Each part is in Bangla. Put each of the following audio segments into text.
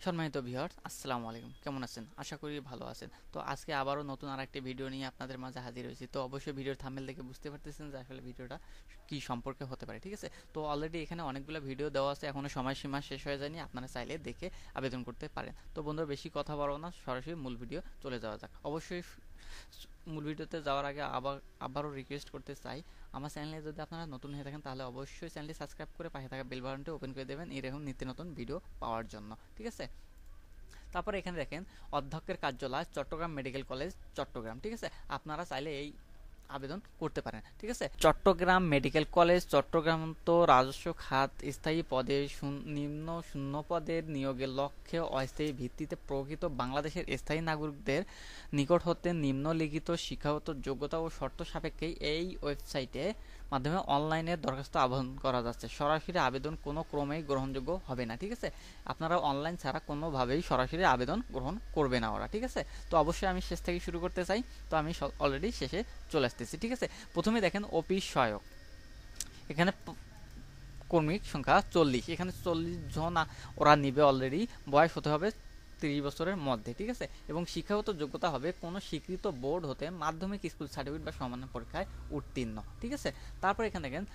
সম্মানিত ভিউয়ার্স, আসসালামু আলাইকুম। কেমন আছেন? আশা করি ভালো আছেন। তো আজকে আবারও নতুন আরেকটি ভিডিও নিয়ে আপনাদের মাঝে হাজির হয়েছি। তো অবশ্যই ভিডিওর থাম্বনেল দেখে বুঝতে পারতেছেন যে আসলে ভিডিওটা কি সম্পর্কে হতে পারে, ঠিক আছে? তো অলরেডি এখানে অনেকগুলো ভিডিও দেওয়া আছে, এখনো সময়সীমা শেষ হয়ে যায়নি। আপনারা চাইলে দেখে আবেদন করতে পারেন। তো বন্ধুরা, বেশি কথা বাড়াবো না, সরাসরি মূল ভিডিও চলে যাওয়া যাক। অবশ্যই মূল ভিডিওতে যাওয়ার আগে আবারও রিকোয়েস্ট করতে চাই, আমার চ্যানেলে যদি আপনারা নতুন হয়ে থাকেন তাহলে অবশ্যই চ্যানেলটি সাবস্ক্রাইব করে পাশে থাকা বেল বাটনটি ওপেন করে দেবেন এরকম নিত্য নতুন ভিডিও পাওয়ার জন্য, ঠিক আছে? তারপরে এখানে দেখেন অধ্যক্ষের কার্যালয় চট্টগ্রাম মেডিকেল কলেজ চট্টগ্রাম, ঠিক আছে? আপনারা চাইলে এই আবেদন করতে পারেন, ঠিক আছে? চট্টগ্রাম মেডিকেল কলেজ চট্টগ্রাম তো রাজস্ব খাত স্থায়ী পদে নিম্ন শূন্য পদের নিয়োগের লক্ষ্যে অস্থায়ী ভিত্তিতে প্রকৃত বাংলাদেশের স্থায়ী নাগরিকদের নিকট হতে নিম্নলিখিত শিক্ষাগত যোগ্যতা ও শর্ত সাপেক্ষে এই ওয়েবসাইটে মাধ্যমে অনলাইনে দরখাস্ত আহ্বান করা যাচ্ছে। সরাসরি আবেদন কোনো ক্রমেই গ্রহণযোগ্য হবে না, ঠিক আছে? আপনারা অনলাইন ছাড়া কোনোভাবেই সরাসরি আবেদন গ্রহণ করবে না ওরা, ঠিক আছে? তো অবশ্যই আমি শেষ থেকে শুরু করতে চাই, তো আমি অলরেডি শেষে চলে আসতেছি, ঠিক আছে? প্রথমে দেখেন অফিস সহায়ক, এখানে কর্মীর সংখ্যা 40, এখানে 40 জন ওরা নিবে। অলরেডি বয়স হতে হবে 30 বছরের মধ্যে, ঠিক আছে? এবং শিক্ষাগত যোগ্যতা হবে কোনো স্বীকৃত বোর্ড হতে মাধ্যমিক স্কুল সার্টিফিকেট বা সমান পরীক্ষায় উত্তীর্ণ, ঠিক আছে? তারপর এখানে দেখেন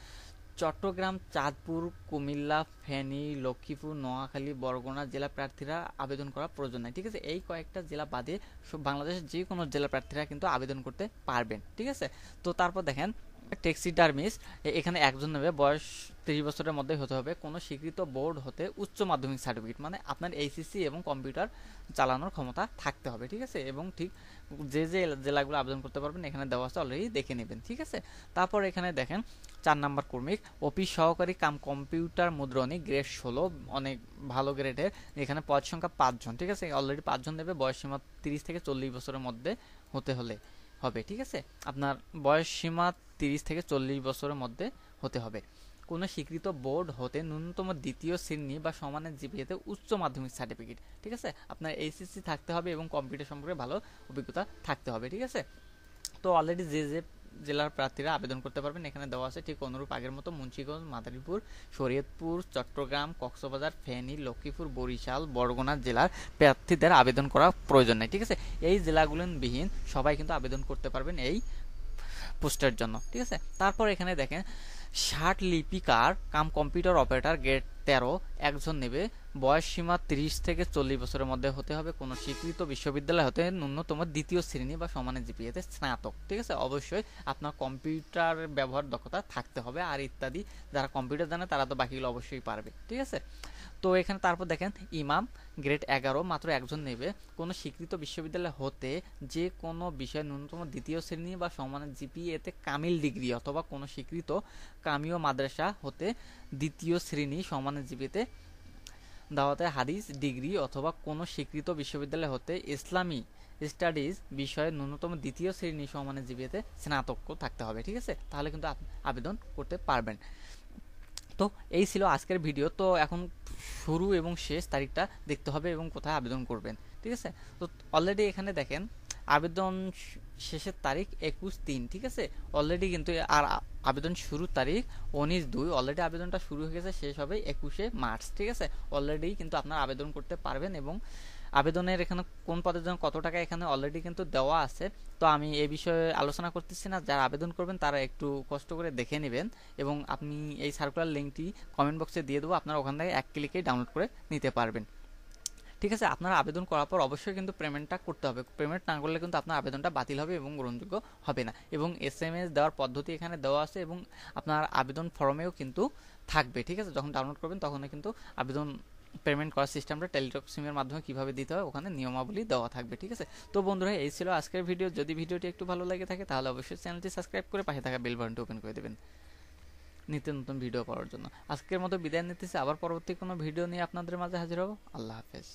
চট্টগ্রাম, চাঁদপুর, কুমিল্লা, ফেনী, লক্ষ্মীপুর, নোয়াখালী, বরগুনা জেলা প্রার্থীরা আবেদন করার প্রয়োজন নাই, ঠিক আছে? এই কয়েকটা জেলা বাদে বাংলাদেশের যে কোনো জেলা প্রার্থীরা কিন্তু আবেদন করতে পারবেন, ঠিক আছে? তো তারপর দেখেন ট্যাক্সিডার্মিস্ট, এখানে একজন নেবে, বয়স 30 বছরের মধ্যে হতে হবে, কোনো স্বীকৃত বোর্ড হতে উচ্চ মাধ্যমিক সার্টিফিকেট, মানে আপনার এইচএসসি এবং কম্পিউটার চালানোর ক্ষমতা থাকতে হবে, ঠিক আছে? এবং ঠিক যে যে জেলাগুলো আবেদন করতে পারবেন এখানে দেওয়া আছে, অলরেডি দেখে নেবেন, ঠিক আছে? তারপর এখানে দেখেন 4 নাম্বার কর্মী অফিস সহকারী কাম কম্পিউটার মুদ্রণী, গ্রেড 16, অনেক ভালো গ্রেডের। এখানে পদ সংখ্যা 5 জন, ঠিক আছে? অলরেডি 5 জন দেবে, বয়স সীমা 30 থেকে 40 বছরের মধ্যে হতে হবে, ঠিক আছে? আপনার বয়স সীমা 30 থেকে 40 বছরের মধ্যে হতে হবে। কোনো স্বীকৃত বোর্ড হতে ন্যূনতম দ্বিতীয় শ্রেণী বা সমানের জিপিএতে উচ্চ মাধ্যমিক সার্টিফিকেট, ঠিক আছে? আপনার এইচএসসি থাকতে হবে এবং কম্পিউটার সম্পর্কে ভালো অভিজ্ঞতা থাকতে হবে, ঠিক আছে? তো অলরেডি যে যে জেলার প্রার্থীরা আবেদন করতে পারবেন এখানে দেওয়া আছে, ঠিক অনুরূপ আগের মতো মুন্সিগঞ্জ, মাদারীপুর, শরীয়তপুর, চট্টগ্রাম, কক্সবাজার, ফেনী, লক্ষ্মীপুর, বরিশাল, বরগুনা জেলার প্রার্থীদের আবেদন করার প্রয়োজন নেই, ঠিক আছে? এই জেলাগুলো বিহীন সবাই কিন্তু আবেদন করতে পারবেন এই পোস্টের জন্য, ঠিক আছে? তারপর এখানে দেখেন 60 লিপিকার কাম কম্পিউটার অপারেটর, গ্রেড 13, একজন নেবে, বয়স সীমা 30 থেকে 40 বছরের মধ্যে হতে হবে, কোনো স্বীকৃত বিশ্ববিদ্যালয় হতে ন্যূনতম দ্বিতীয় শ্রেণী বা সমানের জিপিএতে স্নাতক, ঠিক আছে? অবশ্যই আপনার কম্পিউটার ব্যবহার দক্ষতা থাকতে হবে, আর ইত্যাদি। যারা কম্পিউটার জানে তারা তো বাকিগুলো অবশ্যই পারবে, ঠিক আছে? তো এখানে তারপর দেখেন ইমাম, গ্রেড 11, মাত্র একজন নেবে, কোনো স্বীকৃত বিশ্ববিদ্যালয় হতে যে কোনো বিষয়ে ন্যূনতম দ্বিতীয় শ্রেণী বা সমানের জিপিএতে কামিল ডিগ্রি অথবা কোনো স্বীকৃত কামিও মাদ্রাসা হতে দ্বিতীয় শ্রেণী সমানের জিপিএতে দাওয়াতে হাদিস ডিগ্রি অথবা কোনো স্বীকৃত বিশ্ববিদ্যালয় হতে ইসলামী স্টাডিজ বিষয়ে ন্যূনতম দ্বিতীয় শ্রেণী সমানের জিপিএতে স্নাতক থাকতে হবে, ঠিক আছে? তাহলে কিন্তু আবেদন করতে পারবেন। তো এই ছিল আজকের ভিডিও। তো এখন শুরু এবং শেষ তারিখটা দেখতে হবে এবং কোথায় আবেদন করবেন, ঠিক আছে? তো অলরেডি এখানে দেখেন আবেদন শেষের তারিখ 21/3, ঠিক আছে? অলরেডি কিন্তু আর আবেদন শুরুর তারিখ 19/2, অলরেডি আবেদনটা শুরু হয়ে গেছে, শেষ হবে 21শে মার্চ, ঠিক আছে? অলরেডি কিন্তু আপনারা আবেদন করতে পারবেন এবং আবেদনের এখানে কোন পদের জন্য কত টাকা এখানে অলরেডি কিন্তু দেওয়া আছে। তো আমি এই বিষয়ে আলোচনা করতেছি না, যারা আবেদন করবেন তারা একটু কষ্ট করে দেখে নেবেন এবং আপনি এই সার্কুলার লিঙ্কটি কমেন্ট বক্সে দিয়ে দেবো, আপনারা ওখান থেকে এক ক্লিকেই ডাউনলোড করে নিতে পারবেন, ঠিক আছে? আপনারা আবেদন করার পর অবশ্যই কিন্তু পেমেন্টটা করতে হবে, পেমেন্ট না করলে কিন্তু আপনার আবেদনটা বাতিল হবে এবং গ্রহণযোগ্য হবে না। এবং এসএমএস দেওয়ার পদ্ধতি এখানে দেওয়া আছে এবং আপনার আবেদন ফর্মেও কিন্তু থাকবে, ঠিক আছে? যখন ডাউনলোড করবেন তখন কিন্তু আবেদন পেমেন্ট করার সিস্টেমটা টেলিটক সিমের মাধ্যমে কিভাবে দিতে হয় ওখানে নিয়মাবলী দেওয়া থাকবে, ঠিক আছে? তো বন্ধুরা, এই ছিল আজকের ভিডিও। যদি ভিডিওটি একটু ভালো লাগে থাকে তাহলে অবশ্যই চ্যানেলটি সাবস্ক্রাইব করে পাশে থাকা বেল বাটনটি ওপেন করে দেবেন নিত্য নতুন ভিডিও পাওয়ার জন্য। আজকের মতো বিদায় নিতেছি, আবার পরবর্তী কোনো ভিডিও নিয়ে আপনাদের মাঝে হাজির হব। আল্লাহ হাফেজ।